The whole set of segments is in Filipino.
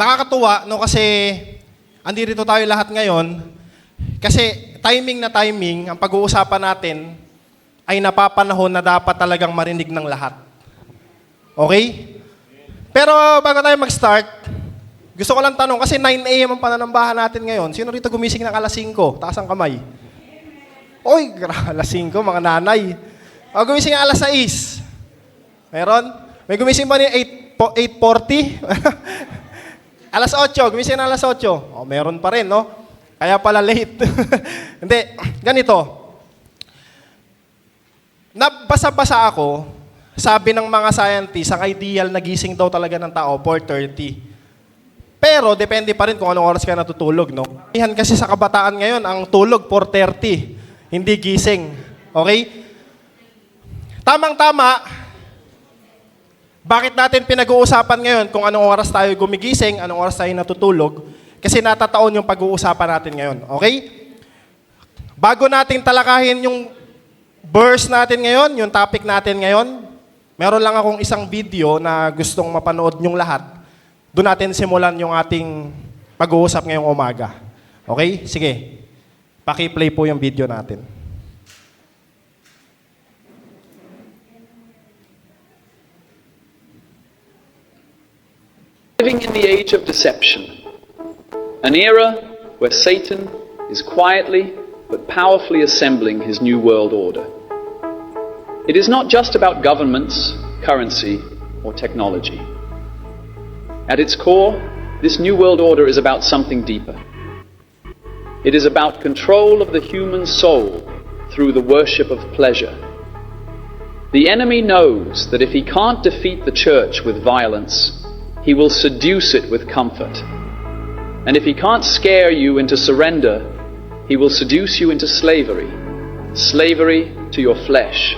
Nakakatuwa, no, kasi andito tayo lahat ngayon. Kasi timing na timing, ang pag-uusapan natin ay napapanahon na dapat talagang marinig ng lahat. Okay? Pero bago tayo mag-start, gusto ko lang tanong, kasi 9 a.m. ang pananambahan natin ngayon. Sino rito gumising ng alas 5? Taas ang kamay. Oy, alas 5, mga nanay. O, gumising ng alas 6. Meron? May gumising ba ni 8:40? Alas 8, gumising na alas 8. O, meron pa rin, no? Kaya pala late. Hindi, ganito. Nabasa-basa ako, sabi ng mga scientists, ang ideal na gising daw talaga ng tao, 4:30. Pero, depende pa rin kung anong oras ka natutulog, no? Yan kasi sa kabataan ngayon, ang tulog, 4:30. Hindi gising. Okay? Tamang-tama, bakit natin pinag-uusapan ngayon kung anong oras tayo gumigising, anong oras tayo natutulog? Kasi natataon yung pag-uusapan natin ngayon. Okay? Bago natin talakahin yung verse natin ngayon, yung topic natin ngayon, meron lang akong isang video na gustong mapanood nyong lahat. Doon natin simulan yung ating pag-uusap ngayong umaga. Okay? Sige. Paki-play po yung video natin. Living in the age of deception, an era where Satan is quietly but powerfully assembling his new world order. It is not just about governments, currency, or technology. At its core, this new world order is about something deeper. It is about control of the human soul through the worship of pleasure. The enemy knows that if he can't defeat the church with violence, he will seduce it with comfort. And if he can't scare you into surrender, he will seduce you into slavery. Slavery to your flesh.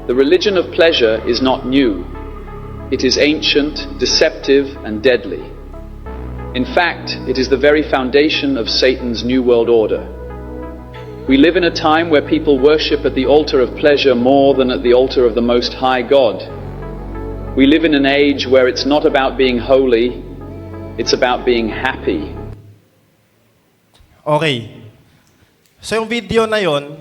The religion of pleasure is not new. It is ancient, deceptive, and deadly. In fact, it is the very foundation of Satan's new world order. We live in a time where people worship at the altar of pleasure more than at the altar of the Most High God. We live in an age where it's not about being holy, it's about being happy. Okay. So yung video na yon,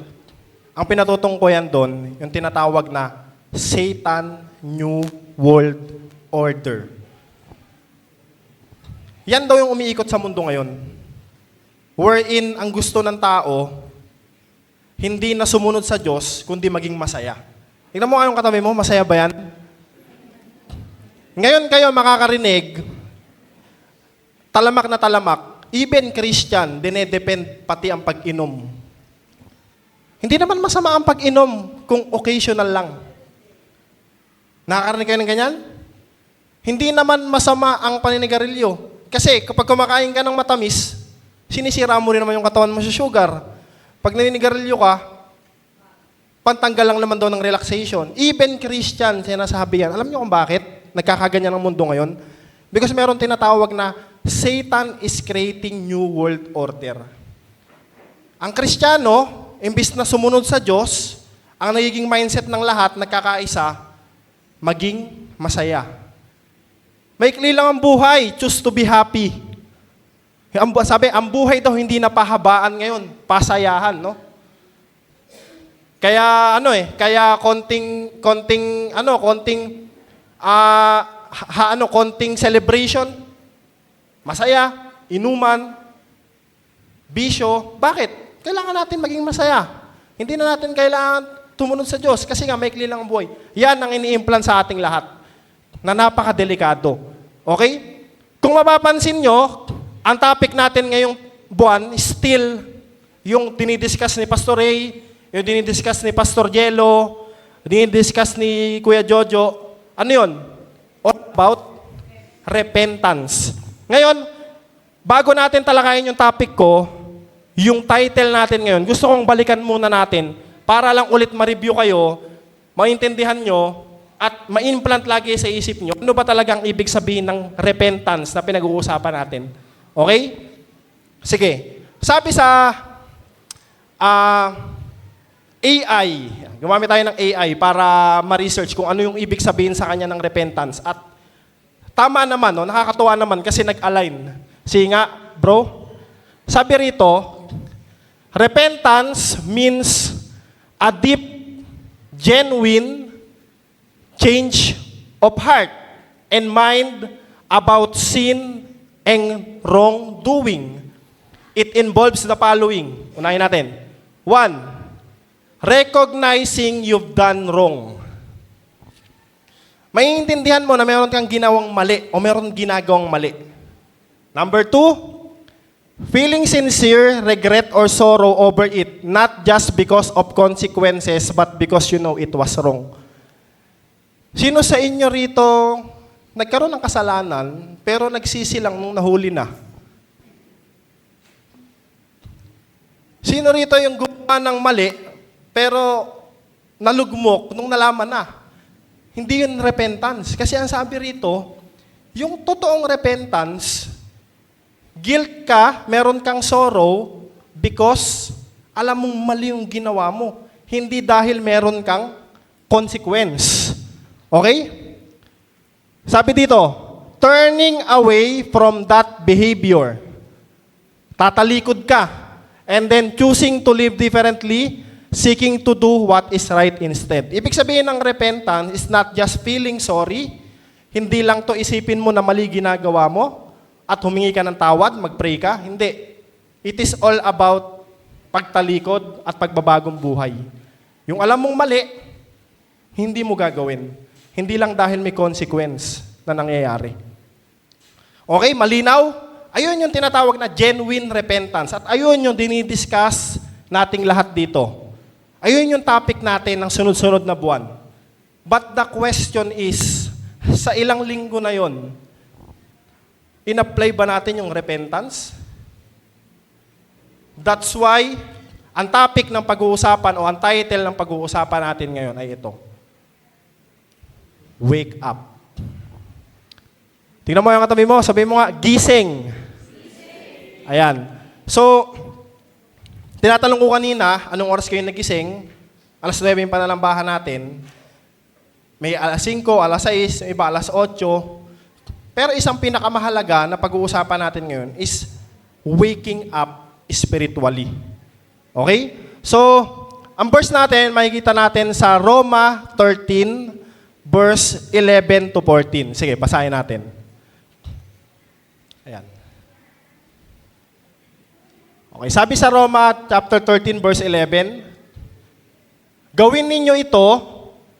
ang pinatutungkuyan doon, yung tinatawag na Satan New World Order. Yan daw yung umiikot sa mundo ngayon. Wherein ang gusto ng tao, hindi na sumunod sa Diyos, kundi maging masaya. Tingnan mo nga yung katabi mo, masaya ba yan? Ngayon kayo makakarinig, talamak na talamak, even Christian, dinedepend pati ang pag-inom. Hindi naman masama ang pag-inom kung occasional lang. Nakakarinig kayo ng ganyan? Hindi naman masama ang paninigarilyo. Kasi kapag kumakain ka ng matamis, sinisira mo rin naman yung katawan mo sa sugar. Pag naninigarilyo ka, pantanggal lang naman daw ng relaxation. Even Christian, sinasabi yan. Alam niyo kung bakit nagkakaganyan ang mundo ngayon? Because meron tinatawag na Satan is creating new world order. Ang Kristiyano, imbis na sumunod sa Diyos, ang nagiging mindset ng lahat, nagkakaisa, maging masaya. Maikli lang ang buhay, choose to be happy. Sabi, ang buhay daw hindi na pahabaan ngayon, pasayahan, no? Kaya kaya konting celebration, masaya, inuman, bisyo. Bakit? Kailangan natin maging masaya. Hindi na natin kailangan tumunod sa Diyos kasi nga maikli lang ang buhay. Yan ang ini-implant sa ating lahat na napakadelikado. Okay? Kung mapapansin nyo, ang topic natin ngayong buwan is still yung dinidiscuss ni Pastor Ray, yung dinidiscuss ni Pastor Jello, dinidiscuss ni Kuya Jojo. Ano yun? All about repentance. Ngayon, bago natin talakayin yung topic ko, yung title natin ngayon, gusto kong balikan muna natin para lang ulit ma-review kayo, maintindihan nyo, at ma-implant lagi sa isip nyo, ano ba talagang ibig sabihin ng repentance na pinag-uusapan natin? Okay? Sige. Sabi sa AI, gumamit tayo ng AI para ma-research kung ano yung ibig sabihin sa kanya ng repentance. At tama naman, no? Nakakatuwa naman kasi nag-align. Sige nga, bro. Sabi rito, repentance means a deep, genuine change of heart and mind about sin and wrongdoing. It involves the following. Unahin natin. 1. Recognizing you've done wrong. Maiintindihan mo na meron kang ginawang mali o meron ginagawang mali. Number 2, feeling sincere regret or sorrow over it, not just because of consequences, but because you know it was wrong. Sino sa inyo rito nagkaroon ng kasalanan, pero nagsisi lang nung nahuli na? Sino rito yung gumawa ng mali, pero nalugmok nung nalaman na? Hindi yun repentance. Kasi ang sabi rito, yung totoong repentance, guilt ka, meron kang sorrow, because alam mong mali yung ginawa mo. Hindi dahil meron kang consequence. Okay? Sabi dito, turning away from that behavior. Tatalikod ka. And then choosing to live differently, seeking to do what is right instead. Ibig sabihin ng repentance is not just feeling sorry. Hindi lang to isipin mo na mali ginagawa mo at humingi ka ng tawad, mag-pray ka. Hindi. It is all about pagtalikod at pagbabagong buhay. Yung alam mong mali, hindi mo gagawin. Hindi lang dahil may consequence na nangyayari. Okay, malinaw? Ayun yung tinatawag na genuine repentance. At ayun yung dinidiscuss nating lahat dito. Ayun yung topic natin ng sunod-sunod na buwan. But the question is, sa ilang linggo na yon, in-apply ba natin yung repentance? That's why, ang topic ng pag-uusapan o ang title ng pag-uusapan natin ngayon ay ito. Wake up. Tingnan mo yung katabi mo, sabi mo nga, gising. Ayan. So, tinatanong ko kanina, anong oras kayo nagising? Alas 9 yung panalambahan natin. May alas 5, alas 6, may iba alas 8. Pero isang pinakamahalaga na pag-uusapan natin ngayon is waking up spiritually. Okay? So, ang verse natin, makikita natin sa Roma 13, verse 11 to 14. Sige, basahin natin. Ayan. Okay, sabi sa Roma chapter 13, verse 11, gawin ninyo ito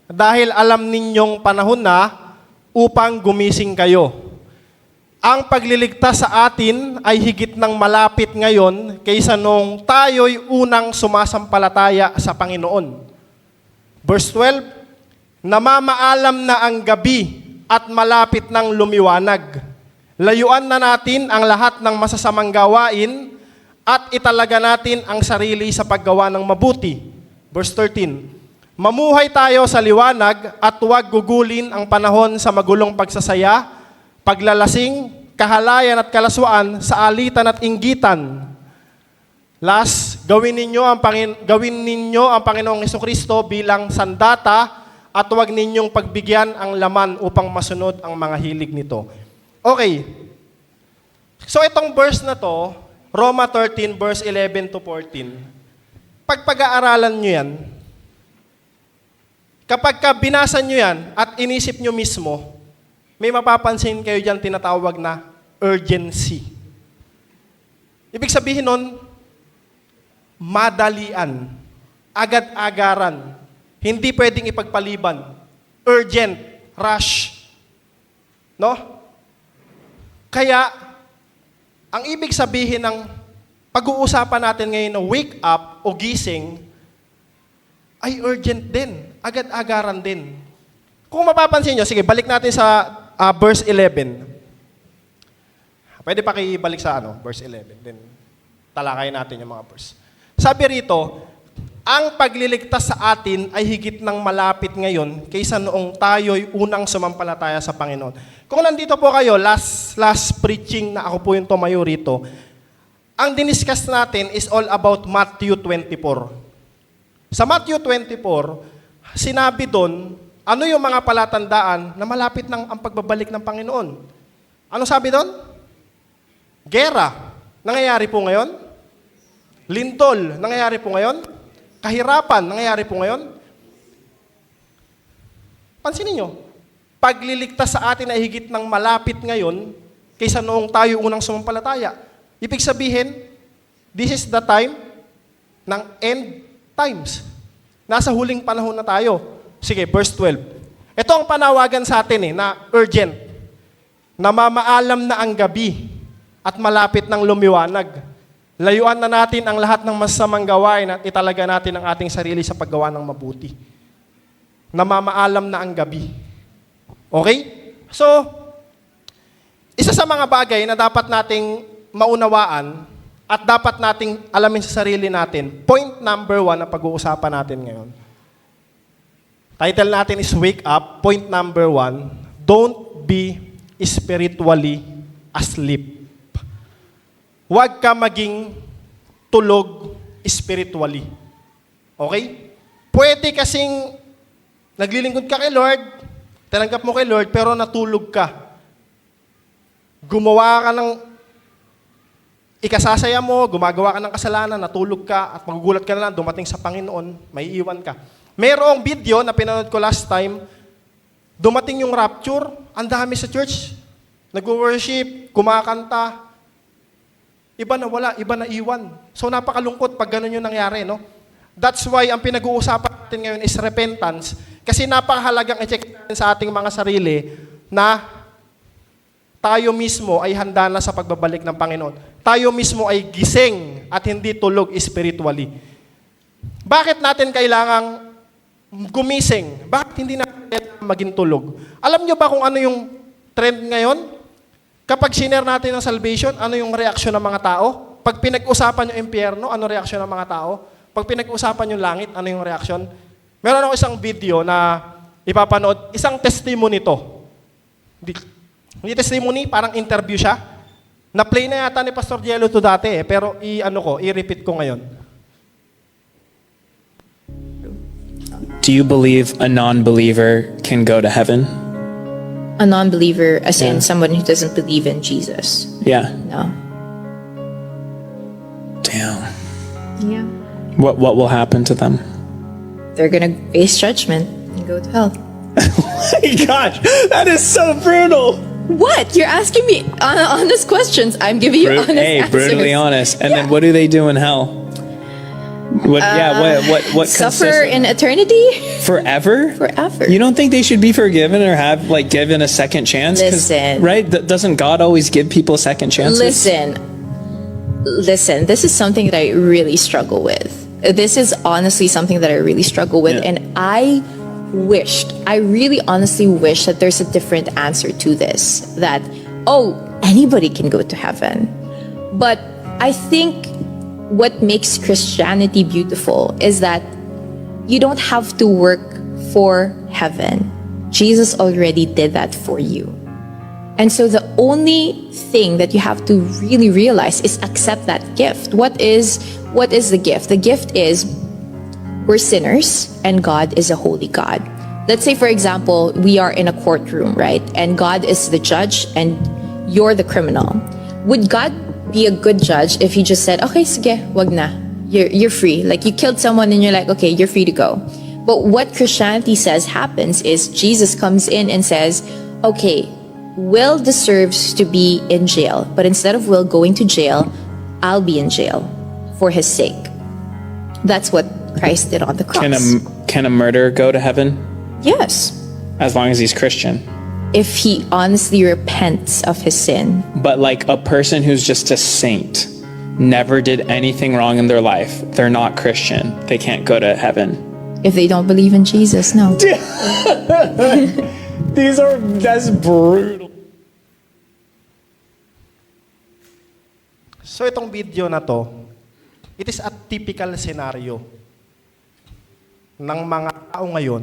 dahil alam ninyong panahon na upang gumising kayo. Ang pagliligtas sa atin ay higit ng malapit ngayon kaysa nung tayo'y unang sumasampalataya sa Panginoon. Verse 12, namamaalam na ang gabi at malapit ng lumiwanag. Layuan na natin ang lahat ng masasamang gawain at italaga natin ang sarili sa paggawa ng mabuti. Verse 13, mamuhay tayo sa liwanag at huwag gugulin ang panahon sa magulong pagsasaya, paglalasing, kahalayan at kalaswaan sa alitan at inggitan. Last, gawin ninyo ang Panginoong Hesukristo bilang sandata at huwag ninyong pagbigyan ang laman upang masunod ang mga hilig nito. Okay. So itong verse na to, Roma 13 verse 11 to 14, pag-aaralan nyo yan, kapag binasa nyo yan at inisip nyo mismo, may mapapansin kayo dyan tinatawag na urgency. Ibig sabihin nun, madalian, agad-agaran, hindi pwedeng ipagpaliban, urgent, rush. No? Kaya, ang ibig sabihin ng pag-uusapan natin ngayon na wake up o gising, ay urgent din, agad-agaran din. Kung mapapansin nyo, sige, balik natin sa verse 11. Pwede pa kayo balik sa verse 11. Then, talakayin natin yung mga verse. Sabi rito, ang pagliligtas sa atin ay higit ng malapit ngayon kaysa noong tayo'y unang sumampalataya sa Panginoon. Kung nandito po kayo, last preaching na ako po yung tumayo rito, ang diniscuss natin is all about Matthew 24. Sa Matthew 24, sinabi doon, Ano yung mga palatandaan na malapit ng ang pagbabalik ng Panginoon? Ano sabi doon? Gera. Nangyayari po ngayon? Lindol. Nangyayari po ngayon? Kahirapan. Nangyayari po ngayon? Pansinin nyo, pagliligtas sa atin ay higit ng malapit ngayon kaysa noong tayo unang sumampalataya. Ibig sabihin, this is the time ng end times. Nasa huling panahon na tayo. Sige, verse 12. Ito ang panawagan sa atin na urgent. Namamaalam na ang gabi at malapit ng lumiwanag. Layuan na natin ang lahat ng masamang gawain at italaga natin ang ating sarili sa paggawa ng mabuti. Namamaalam na ang gabi. Okay? So, isa sa mga bagay na dapat nating maunawaan at dapat nating alamin sa sarili natin, point number 1 na pag-uusapan natin ngayon. Title natin is Wake Up. Point number 1, don't be spiritually asleep. Huwag ka maging tulog spiritually. Okay? Pwede kasing naglilingkod ka kay Lord, tinanggap mo kay Lord, pero natulog ka. Gumawa ka ng ikasasaya mo, gumagawa ka ng kasalanan, natulog ka, at magugulat ka na lang, dumating sa Panginoon, may iwan ka. Merong video na pinanood ko last time, dumating yung rapture, ang dami sa church, nag-worship, kumakanta, iba na wala, iba na iwan. So napakalungkot pag ganun yung nangyari, no? That's why ang pinag-uusapan natin ngayon is repentance, kasi napakahalagang i-check natin sa ating mga sarili na tayo mismo ay handa na sa pagbabalik ng Panginoon. Tayo mismo ay gising at hindi tulog spiritually. Bakit natin kailangang gumising? Bakit hindi natin kailangan maging tulog? Alam nyo ba kung ano yung trend ngayon? Kapag sinare natin ng salvation, ano yung reaksyon ng mga tao? Pag pinag-usapan yung impyerno, ano reaksyon ng mga tao? Pag pinag-usapan yung langit, ano yung reaksyon? Meron ako isang video na ipapanood, isang testimony to. Hindi testimony, parang interview siya. Na-play na yata ni Pastor Jello to dati pero i-repeat ko ngayon. Do you believe a non-believer can go to heaven? A non-believer, as in Yeah. someone who doesn't believe in Jesus. Yeah. No. Damn. Yeah. What will happen to them? They're gonna face judgment and go to hell. My gosh, that is so brutal. What? You're asking me honest questions. I'm giving you honest answers. Brutally honest. And then what do they do in hell? What Suffer consists in eternity? forever? Forever. You don't think they should be forgiven or have given a second chance? 'Cause, Listen. right? Doesn't God always give people second chances? Listen, this is something that I really struggle with. This is honestly something that I really struggle with. Yeah. And I really honestly wish that there's a different answer to this. That, anybody can go to heaven. But I think what makes Christianity beautiful is that you don't have to work for heaven. Jesus already did that for you. And so the only thing that you have to really realize is accept that gift. What is the gift? The gift is we're sinners and God is a holy God. Let's say, for example, we are in a courtroom, right? And God is the judge and you're the criminal. Would God be a good judge if he just said, okay, sige, wag na. You're free. Like you killed someone and you're like, okay, you're free to go. But what Christianity says happens is Jesus comes in and says, okay, Will deserves to be in jail, but instead of Will going to jail, I'll be in jail for his sake. That's what Christ did on the cross. Can a murderer go to heaven Yes. as long as he's Christian? If he honestly repents of his sin. But like a person who's just a saint, never did anything wrong in their life, they're not Christian, they can't go to heaven. If they don't believe in Jesus, no. That's brutal. So itong video na to, it is a typical scenario ng mga tao ngayon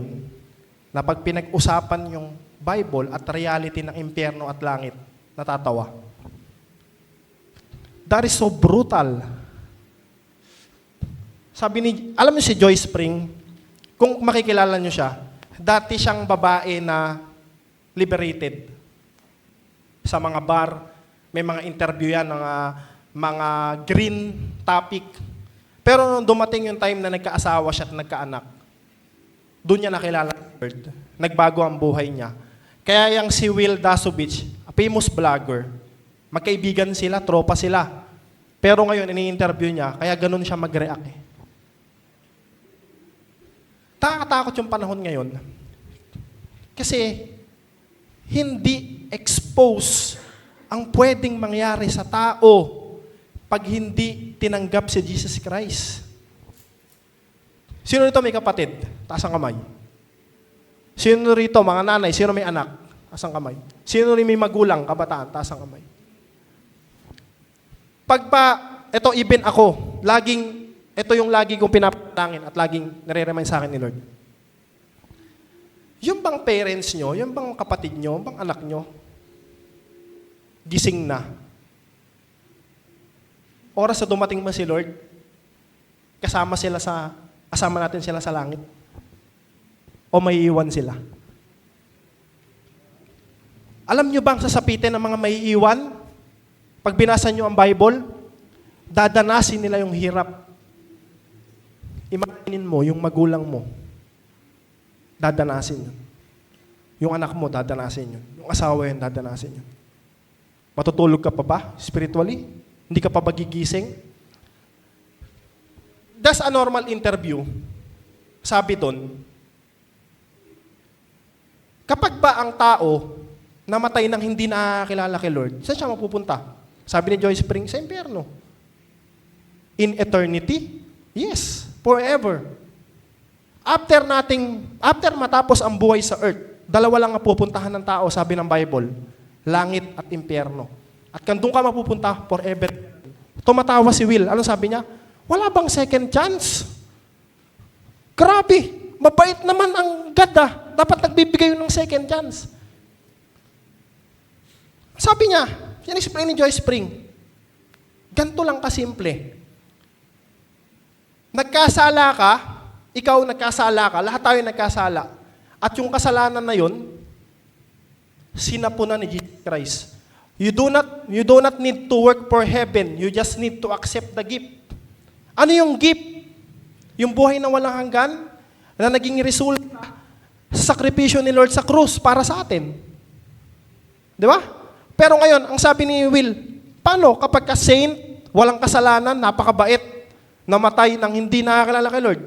na pag pinag-usapan yung Bible at reality ng impyerno at langit, natatawa. That is so brutal. Sabi alam niyo si Joy Spring, kung makikilala niyo siya, dati siyang babae na liberated. Sa mga bar, may mga interview yan, mga green topic. Pero nung dumating yung time na nagkaasawa siya at nagkaanak, doon niya nakilala ang Lord. Nagbago ang buhay niya. Kaya yung si Will Dasovich, a famous vlogger, magkaibigan sila, tropa sila. Pero ngayon, ini-interview niya, kaya ganun siya mag-react eh. Nakakatakot yung panahon ngayon. Kasi, hindi expose ang pwedeng mangyari sa tao pag hindi tinanggap si Jesus Christ. Sino rito may kapatid? Taas ang kamay. Sino rito, mga nanay, sino may anak? Taas ang kamay. Sino rin may magulang, kabataan? Taas ang kamay. Ito even ako, ito yung lagi kong pinapalangin at laging nare-remind sa akin ni Lord. Yung bang parents nyo, yung bang kapatid nyo, yung bang anak nyo, gising na. Oras na dumating ba si Lord, kasama natin sila sa langit? O may iwan sila? Alam nyo bang sasapitin ng mga may iwan? Pag binasa nyo ang Bible, dadanasin nila yung hirap. Imaginin mo, yung magulang mo, dadanasin yun. Yung anak mo, dadanasin yun. Yung asawa yun, dadanasin yun. Matutulog ka pa ba spiritually? Hindi ka pa ba gigising? That's a normal interview. Sabi doon, kapag ba ang tao namatay nang hindi nakakilala kay Lord, saan siya mapupunta? Sabi ni Joyce Spring, sa impyerno. In eternity? Yes, forever. After matapos ang buhay sa earth, dalawa lang ang pupuntahan ng tao, sabi ng Bible, langit at impyerno. At kung doon ka mapupunta, forever. Tumatawa si Will. Ano sabi niya? Wala bang second chance? Grabe, mabait naman ang God ah. Dapat nagbibigay yun ng second chance. Sabi niya, yan explain ni Joyce Spring, ganito lang kasimple. Nagkasala ka, ikaw nagkasala ka, lahat tayo nagkasala. At yung kasalanan na yun, sinapunan ni Jesus Christ. You do not need to work for heaven. You just need to accept the gift. Ano yung gift? Yung buhay na walang hanggan na naging resulta sa sakripisyo ni Lord sa krus para sa atin. Di ba? Pero ngayon, ang sabi ni Will, paano kapag ka-saint, walang kasalanan, napakabait, namatay nang hindi nakakilala kay Lord?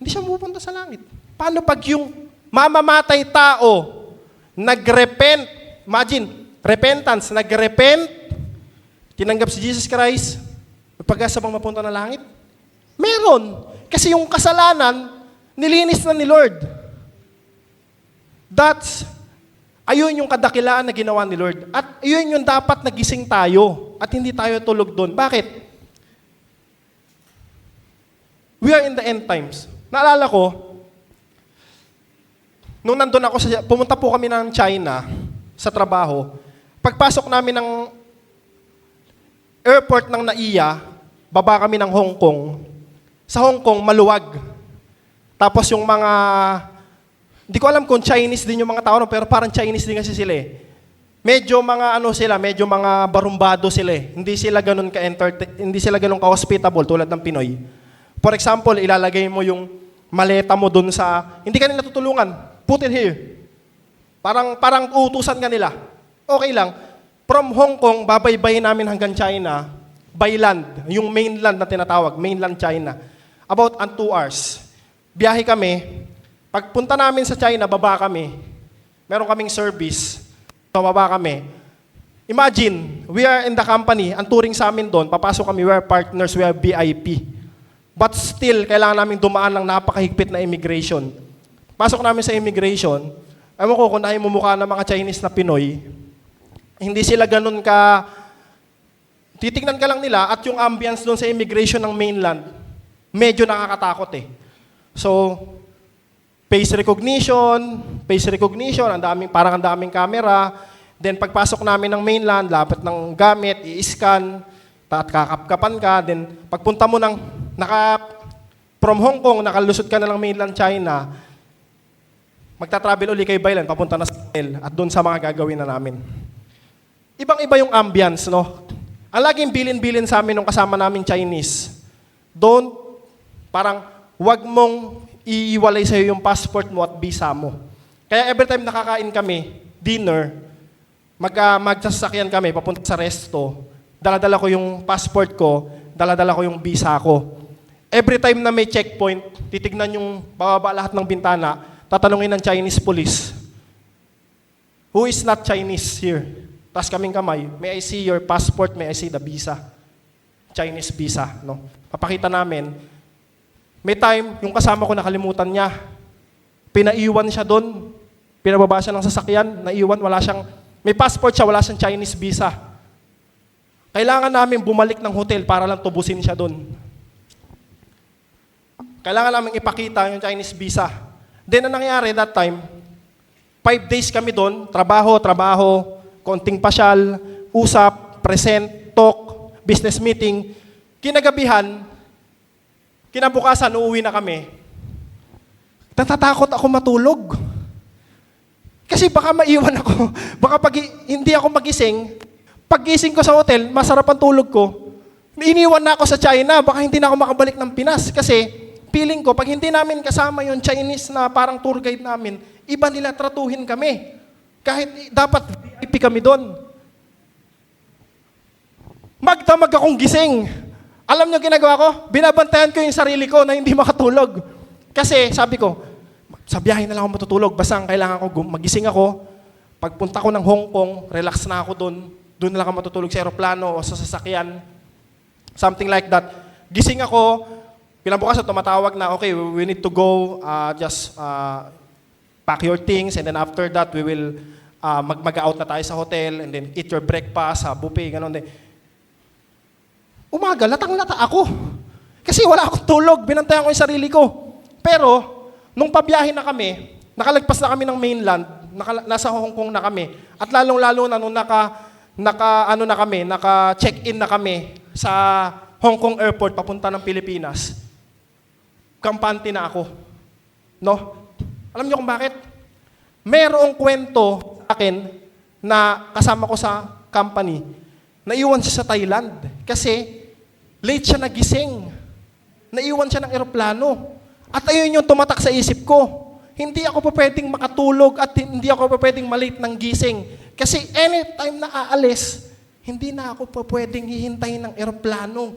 Hindi siya pupunta sa langit. Paano pag yung mamamatay tao, nag-repent, imagine, repentance, nag-repent, tinanggap si Jesus Christ, may pag-asa bang mapunta na langit? Meron. Kasi yung kasalanan, nilinis na ni Lord. Ayun yung kadakilaan na ginawa ni Lord. At ayun yung dapat nagising tayo at hindi tayo tulog doon. Bakit? We are in the end times. Naalala ko, nung nandun ako, pumunta po kami ng China sa trabaho. Pagpasok namin ng airport ng NAIA, baba kami ng Hong Kong. Sa Hong Kong, maluwag. Tapos yung mga, hindi ko alam kung Chinese din yung mga tao, pero parang Chinese din kasi sila eh. Medyo mga barumbado sila eh. Hindi sila ganun ka-hospitable tulad ng Pinoy. For example, ilalagay mo yung maleta mo dun sa, hindi ka nila tutulungan. Put it here. Parang uutusan ka nila. Okay lang. From Hong Kong, babaybayin namin hanggang China, by land, yung mainland na tinatawag, mainland China. About 2 hours. Biyahe kami. Pagpunta namin sa China, baba kami. Meron kaming service. Baba kami. Imagine, we are in the company, ang touring sa amin doon, papasok kami, we are partners, we are VIP. But still, kailangan namin dumaan ng napakahigpit na immigration. Pasok namin sa immigration, alam ko, kung mukha ng mga Chinese na Pinoy, hindi sila ganun ka, titignan ka lang nila at yung ambience doon sa immigration ng mainland, medyo nakakatakot eh. So, face recognition, parang ang daming camera. Then pagpasok namin ng mainland, lapit ng gamit, i-scan, at kakapkapan ka. Then pagpunta mo from Hong Kong, nakalusot ka na ng mainland China, magta-travel uli kay Bailan, papunta na sa hotel, at doon sa mga gagawin na namin. Ibang-iba yung ambience, no? Ang laging bilin-bilin sa amin nung kasama namin Chinese, parang, wag mong iiwalay sa'yo yung passport mo at visa mo. Kaya every time nakakain kami, dinner, magsasakyan kami, papunta sa resto, dala-dala ko yung passport ko, dala-dala ko yung visa ko. Every time na may checkpoint, titignan yung bababa lahat ng bintana, tatanungin ng Chinese police, who is not Chinese here? Tapos kaming kamay, may I see your passport, may I see the visa. Chinese visa, no? Papakita namin. May time, yung kasama ko nakalimutan niya. Pinaiwan siya doon. Pinababa siya ng sasakyan, naiwan, may passport siya, wala siyang Chinese visa. Kailangan namin bumalik ng hotel para lang tubusin siya doon. Kailangan namin ipakita yung Chinese visa. Then, ang nangyari that time, 5 days kami doon, trabaho, konting pasyal, usap, present, talk, business meeting. Kinagabihan, kinabukasan, uuwi na kami. Natatakot ako matulog. Kasi baka maiwan ako. Baka pag hindi ako magising, paggising ko sa hotel, masarap ang tulog ko. Iniwan na ako sa China, baka hindi na ako makabalik ng Pinas. Kasi feeling ko, pag hindi namin kasama yung Chinese na parang tour guide namin, iba nila tratuhin kami. Kahit dapat VIP kami doon. Magdamag akong gising. Alam niyo ginagawa ko? Binabantayan ko yung sarili ko na hindi makatulog. Kasi sabi ko, sa biyahe na lang ako matutulog. Basta ang kailangan ko, magising ako. Pagpunta ko ng Hong Kong, relax na ako doon. Doon na lang ako matutulog sa aeroplano o sa sasakyan. Something like that. Gising ako, kinabukasan tumatawag na, okay, we need to go, just pack your things, and then after that, we will mag-out na tayo sa hotel, and then eat your breakfast sa buffet, gano'n. Umaga, latang-lata ako. Kasi wala akong tulog, binantayan ko yung sarili ko. Pero, nung pabiyahe na kami, nakalagpas na kami ng mainland, nasa Hong Kong na kami, at lalong-lalo na nung naka-check-in na kami sa Hong Kong Airport papunta ng Pilipinas, kampante na ako. No? Alam niyo kung bakit? Merong kwento sa akin na kasama ko sa company, naiwan siya sa Thailand kasi late siya nagising. Naiwan siya ng eroplano. At ayun yung tumatak sa isip ko. Hindi ako pa pwedeng makatulog at hindi ako pa pwedeng malate ng gising. Kasi anytime na aalis, hindi na ako pa pwedeng hihintayin ng eroplano.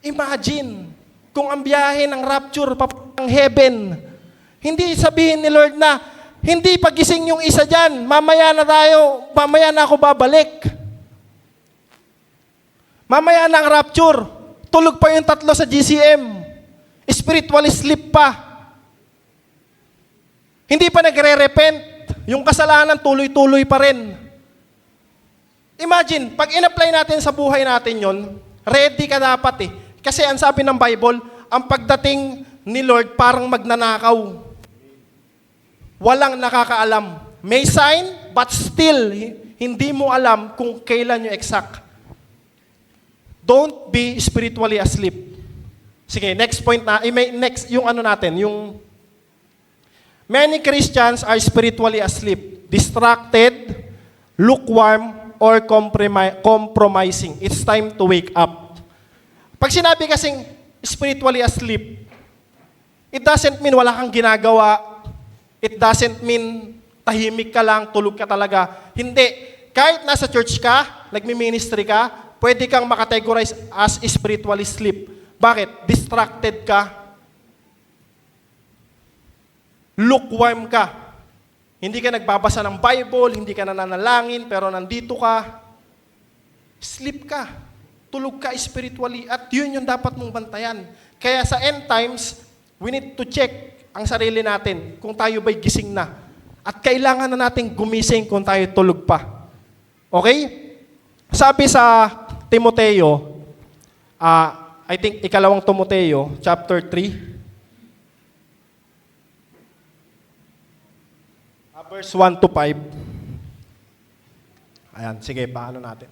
Imagine, kung ang biyahe ng rapture papuntang heaven, hindi sabihin ni Lord na, hindi pagising yung isa dyan, mamaya na ako babalik. Mamaya na ang rapture, tulog pa yung 3 sa GCM, spiritually sleep pa. Hindi pa nagre-repent, yung kasalanan tuloy-tuloy pa rin. Imagine, pag in-apply natin sa buhay natin yon, ready ka dapat eh. Kasi ang sabi ng Bible, ang pagdating ni Lord parang magnanakaw. Walang nakakaalam. May sign, but still, hindi mo alam kung kailan yung exact. Don't be spiritually asleep. Sige, next point na, yung ano natin, yung many Christians are spiritually asleep, distracted, lukewarm, or compromising. It's time to wake up. Pag sinabi kasing spiritually asleep, it doesn't mean wala kang ginagawa. It doesn't mean tahimik ka lang, tulog ka talaga. Hindi. Kahit nasa church ka, nagmi-ministry ka, pwede kang makategorize as spiritually asleep. Bakit? Distracted ka. Lukewarm ka. Hindi ka nagbabasa ng Bible, hindi ka nananalangin, pero nandito ka. Sleep ka. Tulog ka spiritually. At yun yung dapat mong bantayan. Kaya sa end times, we need to check ang sarili natin kung tayo ba'y gising na. At kailangan na natin gumising kung tayo tulog pa. Okay? Sabi sa Timoteo, I think ikalawang Timoteo, chapter 3, verse 1 to 5. Ayan, sige, paano natin?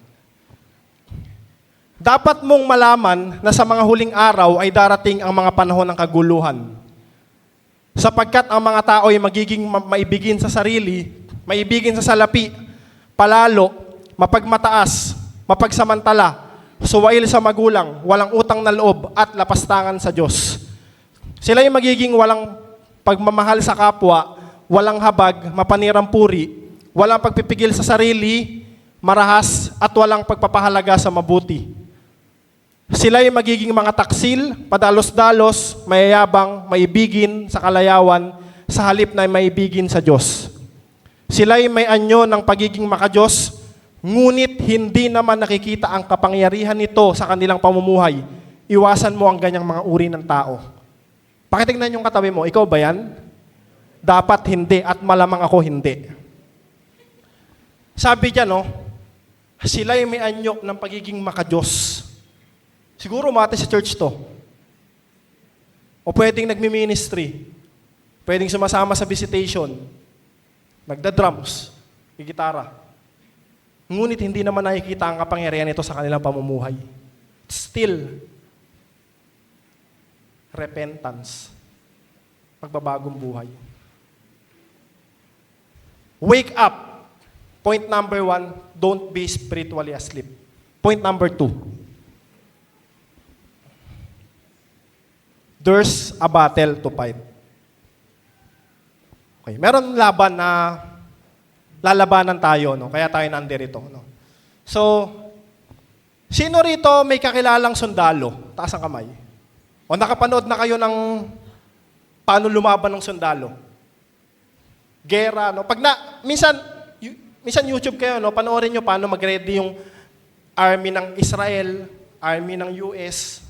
Dapat mong malaman na sa mga huling araw ay darating ang mga panahon ng kaguluhan. Sapagkat ang mga tao ay magiging maibigin sa sarili, maibigin sa salapi, palalo, mapagmataas, mapagsamantala, suwail sa magulang, walang utang na loob, at lapastangan sa Diyos. Sila ay magiging walang pagmamahal sa kapwa, walang habag, mapanirang puri, walang pagpipigil sa sarili, marahas, at walang pagpapahalaga sa mabuti. Sila ay magiging mga taksil, padalos-dalos, mayayabang, maibigin sa kalayawan, sa halip na maibigin sa Diyos. Sila ay may anyo ng pagiging makadiyos, ngunit hindi naman nakikita ang kapangyarihan nito sa kanilang pamumuhay. Iwasan mo ang ganyang mga uri ng tao. Pakitignan yung katabi mo, ikaw ba yan? Dapat hindi at malamang ako hindi. Sabi dyan, no, sila ay may anyo ng pagiging makadiyos. Siguro umate sa church to. O pwedeng nagmi-ministry. Pwedeng sumasama sa visitation. Nagda-drums. Gitara. Ngunit hindi naman nakikita ang kapangyarihan nito sa kanilang pamumuhay. Still, repentance. Pagbabagong buhay. Wake up. Point number 1, don't be spiritually asleep. Point number 2, there's a battle to fight. Okay, meron laban na lalabanan tayo, no? Kaya tayo nandirito, no? So, sino rito may kakilalang sundalo? Taas ang kamay. O nakapanood na kayo ng paano lumaban ng sundalo? Gera, no? Minsan YouTube kayo, no? Panoorin nyo paano mag-ready yung army ng Israel, army ng US,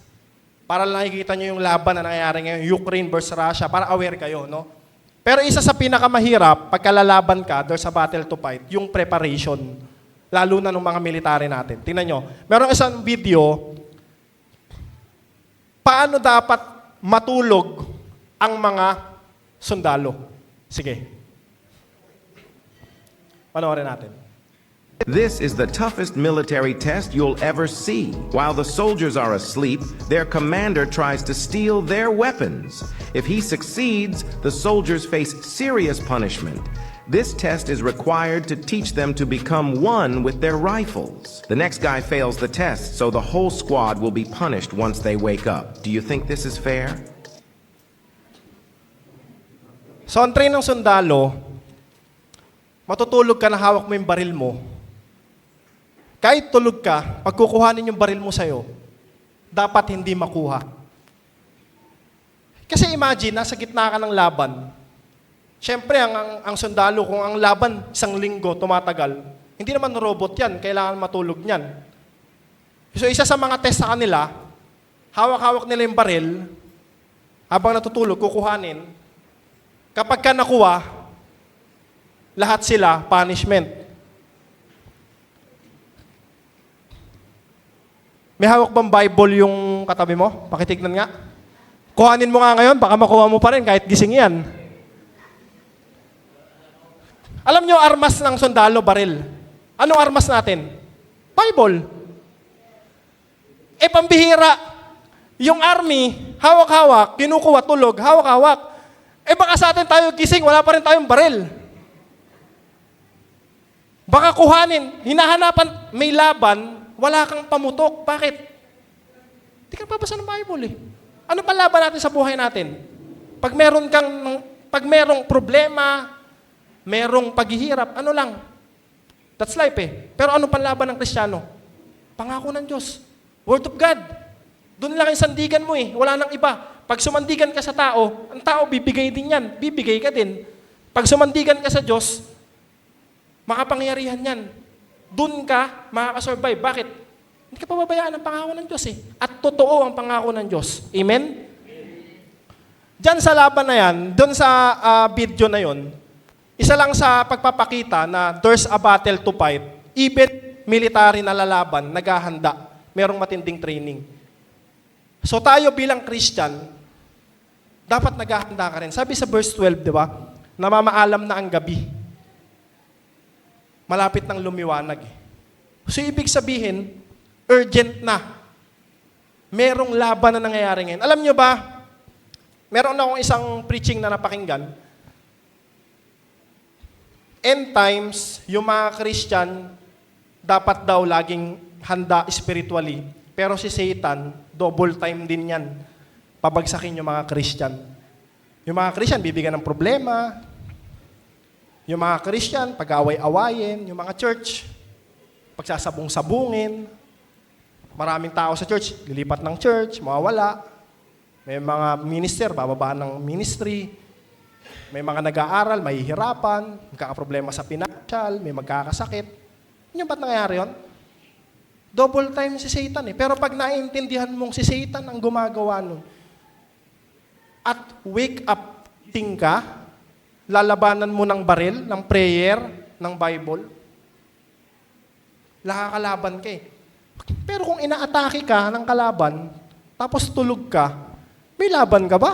para lang nakikita nyo yung laban na nangyayari ngayon, Ukraine versus Russia, para aware kayo, no? Pero isa sa pinakamahirap, pagkalalaban ka, there's a battle to fight, yung preparation, lalo na ng mga military natin. Tingnan nyo, meron isang video, paano dapat matulog ang mga sundalo. Sige. Panoorin natin. This is the toughest military test you'll ever see. While the soldiers are asleep, their commander tries to steal their weapons. If he succeeds, the soldiers face serious punishment. This test is required to teach them to become one with their rifles. The next guy fails the test, so the whole squad will be punished once they wake up. Do you think this is fair? So, ang train ng sundalo, matutulog ka na hawak mo yung baril mo. Kahit tulog ka, pag kukuhanin yung baril mo sa'yo, dapat hindi makuha. Kasi imagine, nasa gitna ka ng laban. Siyempre, ang sundalo, kung ang laban isang linggo tumatagal, hindi naman robot yan, kailangan matulog niyan. So isa sa mga test sa kanila, hawak-hawak nila yung baril, habang natutulog, kukuhanin. Kapag ka nakuha, lahat sila, punishment. May hawak bang Bible yung katabi mo? Pakitignan nga. Kuhanin mo nga ngayon, baka makuha mo pa rin kahit gising yan. Alam nyo, armas ng sundalo, baril. Anong armas natin? Bible. Pambihira. Yung army, hawak-hawak, kinukuha, tulog, hawak-hawak. Baka sa atin tayo gising, wala pa rin tayong baril. Baka kuhanin, hinahanapan, may laban, wala kang pamutok. Bakit? Hindi ka papasa ng Bible eh. Ano pa laban natin sa buhay natin? Pag merong problema, merong paghihirap, ano lang? That's life eh. Pero ano pa laban ng Kristiyano? Pangako ng Diyos. Word of God. Doon lang yung sandigan mo eh. Wala nang iba. Pag sumandigan ka sa tao, ang tao bibigay din yan. Bibigay ka din. Pag sumandigan ka sa Diyos, makapangyarihan yan. Doon ka makakasurvive. Bakit? Hindi ka pababayaan ang pangako ng Diyos eh. At totoo ang pangako ng Diyos. Amen? Diyan sa laban na yan, doon sa video na yon, isa lang sa pagpapakita na there's a battle to fight. Even military na lalaban, naghahanda. Merong matinding training. So tayo bilang Christian, dapat naghahanda ka rin. Sabi sa verse 12, di ba? Namamaalam na ang gabi. Malapit ng lumiwanag. So ibig sabihin, urgent na. Merong laban na nangyayari ngayon. Alam nyo ba, Meron akong isang preaching na napakinggan. End times, yung mga Christian, dapat daw laging handa spiritually. Pero si Satan, double time din yan. Pabagsakin yung mga Christian. Yung mga Christian, bibigyan ng problema. Yung mga Christian, pag-away-awayin. Yung mga church, pagsasabong-sabungin. Maraming tao sa church, lilipat ng church, mawawala. May mga minister, bababa ng ministry. May mga nag-aaral, mahihirapan, magkakaproblema sa financial, may magkakasakit. Yun ba't nangyayari yun? Double time si Satan eh. Pero pag naiintindihan mong si Satan ang gumagawa nun, at wake up ting ka, lalabanan mo ng baril, ng prayer, ng Bible, nakakalaban ka eh. Pero kung inaatake ka ng kalaban, tapos tulog ka, may laban ka ba?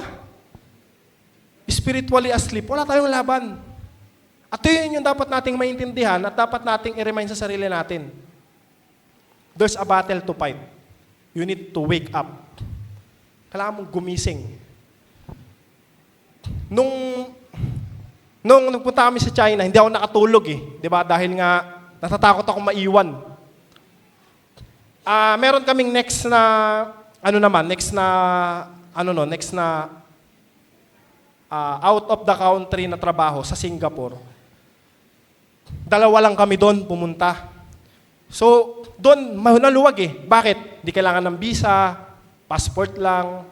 Spiritually asleep, wala tayong laban. At yun yung dapat nating maintindihan at dapat nating i-remind sa sarili natin. There's a battle to fight. You need to wake up. Kailangan mong gumising. Nung nagpunta kami sa China, hindi ako nakatulog eh. 'Di ba? Dahil nga natatakot ako maiwan. Meron kaming next na out of the country na trabaho sa Singapore. Dalawa lang kami doon pumunta. So, doon naluwag eh. Bakit? Hindi kailangan ng visa, passport lang,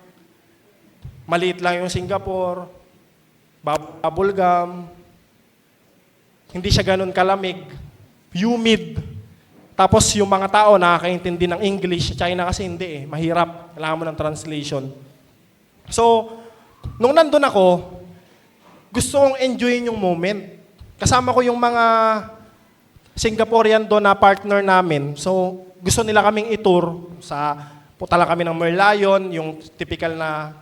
maliit lang yung Singapore, bubble gum, hindi siya ganun kalamig, humid. Tapos yung mga tao nakakaintindi ng English, sa China kasi hindi eh, mahirap, kailangan mo ng translation. So, nung nandun ako, gusto kong enjoyin yung moment. Kasama ko yung mga Singaporean doon na partner namin. So, gusto nila kaming itour punta lang kami ng Merlion, yung typical na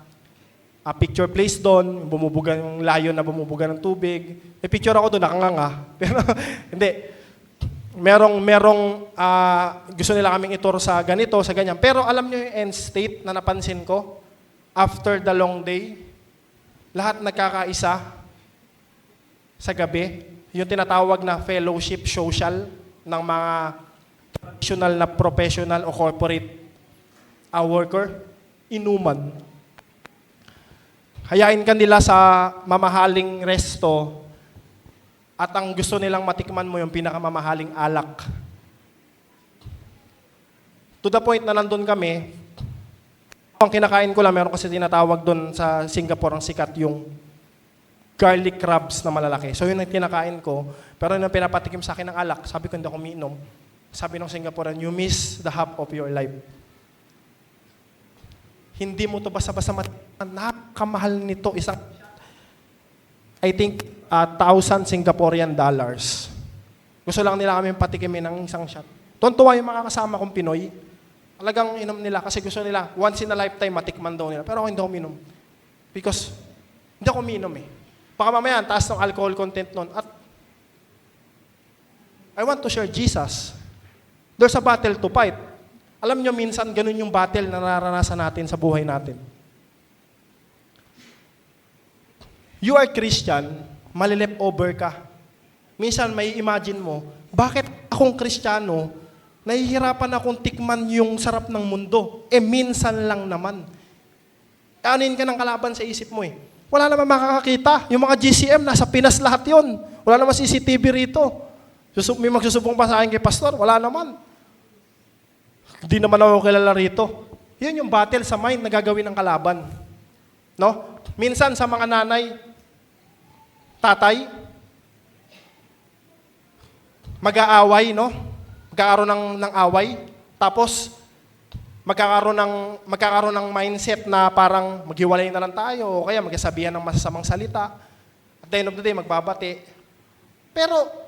picture place doon, yung lion na bumubuga ng tubig. May picture ako doon, nakanganga. Pero, hindi. Merong gusto nila kaming itour sa ganito, sa ganyan. Pero alam nyo yung end state na napansin ko? After the long day, lahat nagkakaisa sa gabi. Yung tinatawag na fellowship social ng mga traditional na professional o corporate worker, inuman. Hayain ka nila sa mamahaling resto at ang gusto nilang matikman mo yung pinakamamahaling alak. To the point na nandun kami, ang kinakain ko lang, meron kasi tinatawag doon sa Singapore, ang sikat yung garlic crabs na malalaki. So yun ang kinakain ko. Pero nung pinapatikim sa akin ng alak, sabi ko hindi ako umiinom. Sabi ng Singaporean, you miss the half of your life. Hindi mo to basta-basta nakamahal nito. Isang, I think, 1,000 Singaporean dollars. Gusto lang nila kami patikimin ng isang shot. Tuntua yung mga kasama kong Pinoy. Talagang inom nila kasi gusto nila, once in a lifetime, matikman daw nila. Pero ako hindi ako uminom. Because, hindi ako uminom eh. Baka mamaya, ang taas ng alcohol content nun. At I want to share Jesus. There's a battle to fight. Alam nyo, minsan ganun yung battle na nararanasan natin sa buhay natin. You are Christian, malilip over ka. Minsan may imagine mo, bakit akong Kristiyano, nahihirapan akong tikman yung sarap ng mundo? Minsan lang naman. Anuin ka ng kalaban sa isip mo eh. Wala naman makakakita. Yung mga GCM, nasa Pinas lahat yon. Wala naman CCTV rito. May magsusubong pa sa akin kay pastor. Wala naman. Hindi naman ako kilala rito. Yun yung battle sa mind na gagawin ng kalaban. No? Minsan sa mga nanay, tatay, mag-aaway, no? Magkakaroon ng away. Tapos, magkakaroon ng mindset na parang maghiwalay na lang tayo o kaya magsasabihan ng masasamang salita. At the end of the day, magbabati. Pero,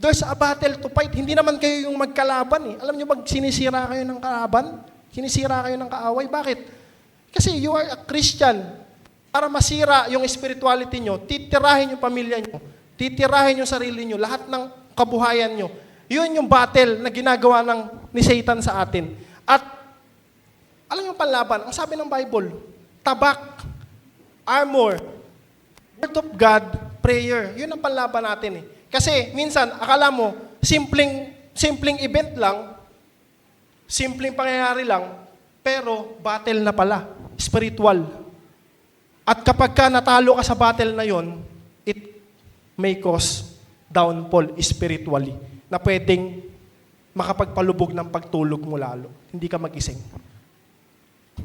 there's a battle to fight. Hindi naman kayo yung magkalaban eh. Alam nyo ba, sinisira kayo ng kalaban? Sinisira kayo ng kaaway? Bakit? Kasi you are a Christian. Para masira yung spirituality nyo, titirahin yung pamilya nyo, titirahin yung sarili nyo, lahat ng kabuhayan nyo. Yun yung battle na ginagawa ni Satan sa atin. At alam yung panlaban, ang sabi ng Bible, tabak armor, word of God, prayer. Yun ang panlaban natin eh. Kasi minsan, akala mo, simpleng event lang, simpleng pangyayari lang, pero battle na pala, spiritual. At kapag ka natalo ka sa battle na yon, it may cause downfall spiritually na pwedeng makapagpalubog ng pagtulog mo lalo. Hindi ka magising.